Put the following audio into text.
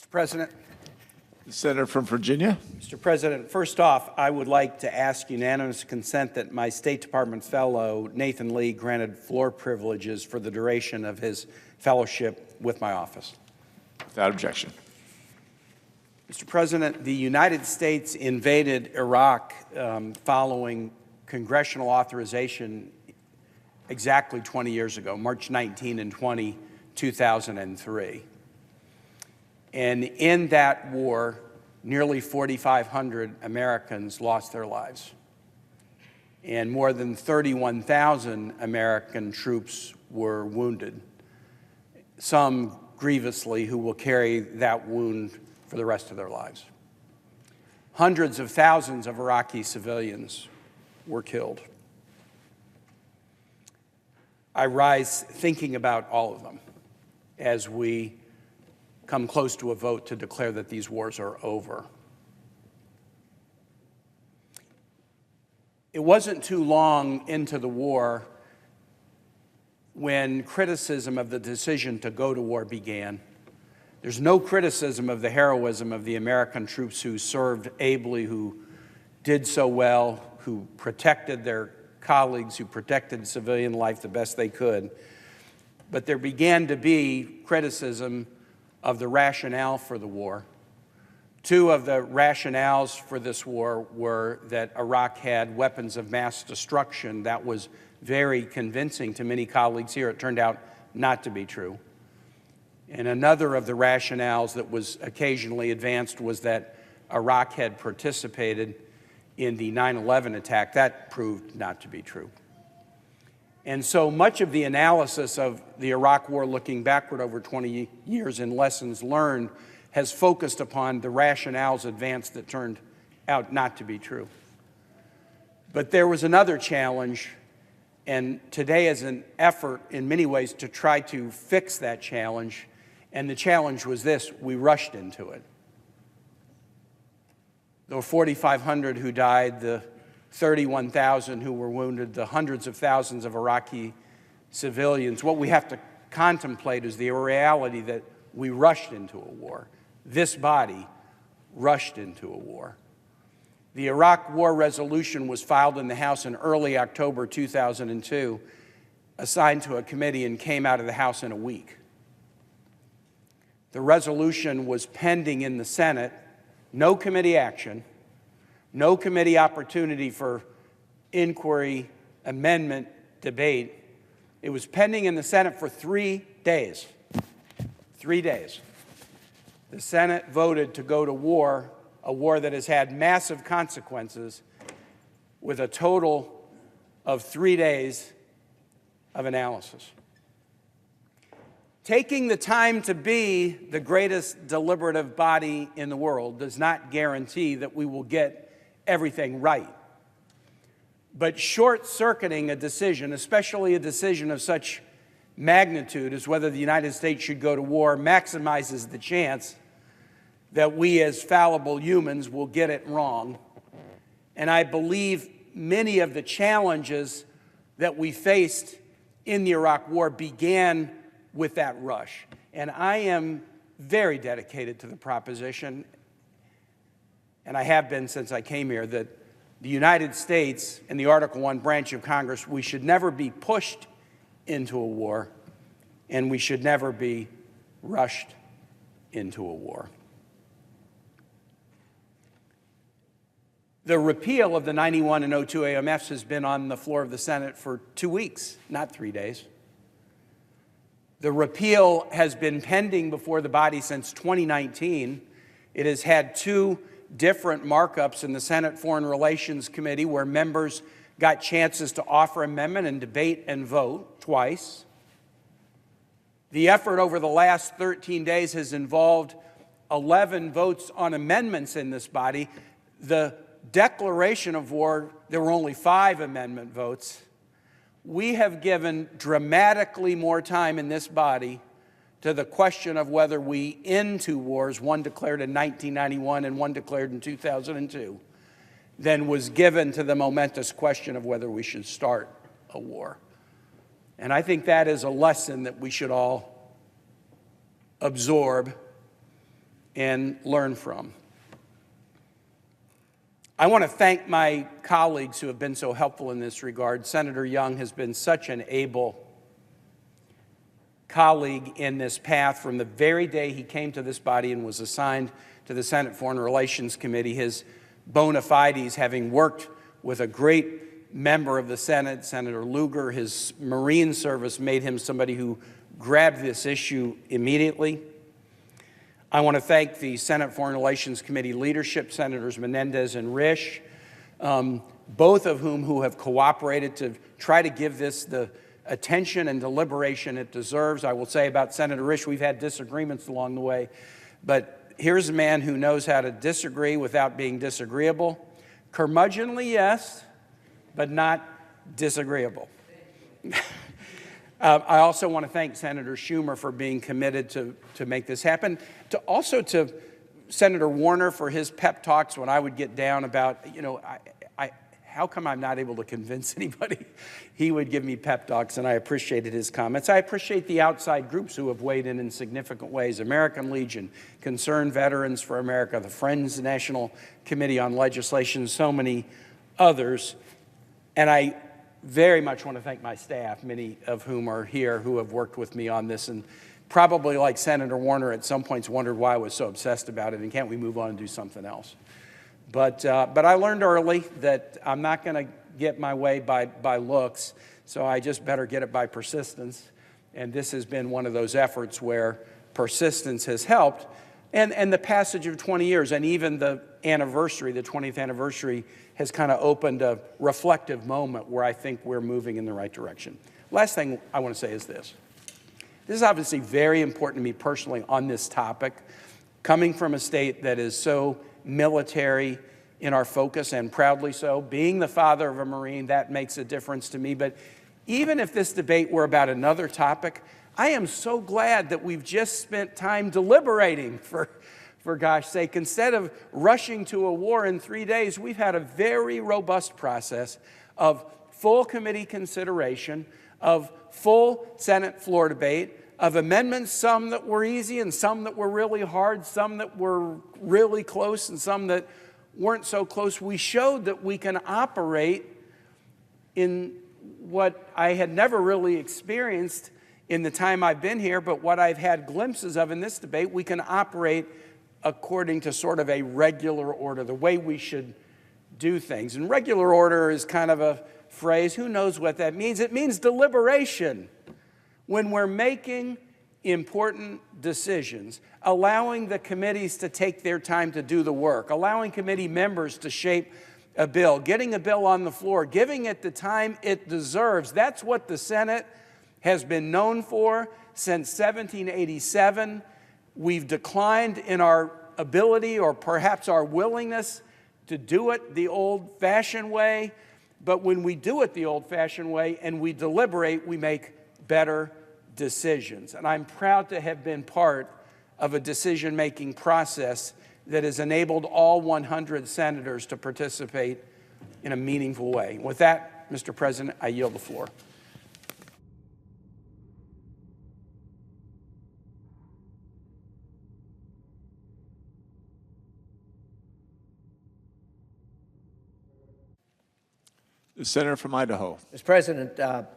Mr. President. The senator from Virginia. Mr. President, first off, I would like to ask unanimous consent that my State Department fellow, Nathan Lee, granted floor privileges for the duration of his fellowship with my office. Without objection. Mr. President, the United States invaded Iraq following congressional authorization exactly 20 years ago, March 19 and 20, 2003. And in that war, nearly 4,500 Americans lost their lives. And more than 31,000 American troops were wounded, some grievously, who will carry that wound for the rest of their lives. Hundreds of thousands of Iraqi civilians were killed. I rise thinking about all of them as we come close to a vote to declare that these wars are over. It wasn't too long into the war when criticism of the decision to go to war began. There's no criticism of the heroism of the American troops who served ably, who did so well, who protected their colleagues, who protected civilian life the best they could. But there began to be criticism of the rationale for the war. Two of the rationales for this war were that Iraq had weapons of mass destruction. That was very convincing to many colleagues here. It turned out not to be true. And another of the rationales that was occasionally advanced was that Iraq had participated in the 9/11 attack. That proved not to be true. And so much of the analysis of the Iraq War looking backward over 20 years and lessons learned has focused upon the rationales advanced that turned out not to be true. But there was another challenge, and today is an effort in many ways to try to fix that challenge. And the challenge was this: we rushed into it. There were 4,500 who died, the 31,000 who were wounded, the hundreds of thousands of Iraqi civilians. What we have to contemplate is the reality that we rushed into a war. This body rushed into a war. The Iraq War resolution was filed in the House in early October 2002, assigned to a committee, and came out of the House in a week. The resolution was pending in the Senate, no committee action, no committee opportunity for inquiry, amendment, debate. It was pending in the Senate for 3 days. 3 days. The Senate voted to go to war, a war that has had massive consequences, with a total of 3 days of analysis. Taking the time to be the greatest deliberative body in the world does not guarantee that we will get everything right. But short-circuiting a decision, especially a decision of such magnitude as whether the United States should go to war, maximizes the chance that we as fallible humans will get it wrong. And I believe many of the challenges that we faced in the Iraq War began with that rush. And I am very dedicated to the proposition, and I have been since I came here, that the United States and the Article I branch of Congress, we should never be pushed into a war, and we should never be rushed into a war. The repeal of the 91 and 02 AUMFs has been on the floor of the Senate for 2 weeks, not 3 days. The repeal has been pending before the body since 2019. It has had 2 different markups in the Senate Foreign Relations Committee, where members got chances to offer amendment and debate and vote twice. The effort over the last 13 days has involved 11 votes on amendments in this body. The declaration of war, there were only 5 amendment votes. We have given dramatically more time in this body to the question of whether we end 2 wars, one declared in 1991 and one declared in 2002, than was given to the momentous question of whether we should start a war. And I think that is a lesson that we should all absorb and learn from. I want to thank my colleagues who have been so helpful in this regard. Senator Young has been such an able colleague in this path from the very day he came to this body and was assigned to the Senate Foreign Relations Committee. His bona fides, having worked with a great member of the Senate, Senator Lugar, his Marine service made him somebody who grabbed this issue immediately. I want to thank the Senate Foreign Relations Committee leadership, Senators Menendez and Risch, both of whom have cooperated to try to give this the attention and deliberation it deserves. I will say about Senator Risch, we've had disagreements along the way, but here's a man who knows how to disagree without being disagreeable. Curmudgeonly, yes, but not disagreeable. I also want to thank Senator Schumer for being committed to make this happen. To Senator Warner for his pep talks when I would get down about, how come I'm not able to convince anybody? He would give me pep talks, and I appreciated his comments. I appreciate the outside groups who have weighed in significant ways. American Legion, Concerned Veterans for America, the Friends National Committee on Legislation, so many others. And I very much want to thank my staff, many of whom are here, who have worked with me on this, and probably like Senator Warner at some points wondered why I was so obsessed about it, and can't we move on and do something else? But I learned early that I'm not going to get my way by looks, so I just better get it by persistence. And this has been one of those efforts where persistence has helped. And the passage of 20 years, and even the anniversary, the 20th anniversary, has kind of opened a reflective moment where I think we're moving in the right direction. Last thing I want to say is this. This is obviously very important to me personally on this topic, coming from a state that is so military in our focus, and proudly so. Being the father of a Marine, that makes a difference to me. But even if this debate were about another topic, I am so glad that we've just spent time deliberating, for gosh sake. Instead of rushing to a war in 3 days, we've had a very robust process of full committee consideration, of full Senate floor debate, of amendments, some that were easy and some that were really hard, some that were really close and some that weren't so close. We showed that we can operate in what I had never really experienced in the time I've been here, but what I've had glimpses of in this debate. We can operate according to sort of a regular order, the way we should do things. And regular order is kind of a phrase. Who knows what that means? It means deliberation. When we're making important decisions, allowing the committees to take their time to do the work, allowing committee members to shape a bill, getting a bill on the floor, giving it the time it deserves. That's what the Senate has been known for since 1787. We've declined in our ability, or perhaps our willingness, to do it the old-fashioned way. But when we do it the old-fashioned way and we deliberate, we make better decisions. And I'm proud to have been part of a decision-making process that has enabled all 100 senators to participate in a meaningful way. With that, Mr. President, I yield the floor. The senator from Idaho. Mr. President,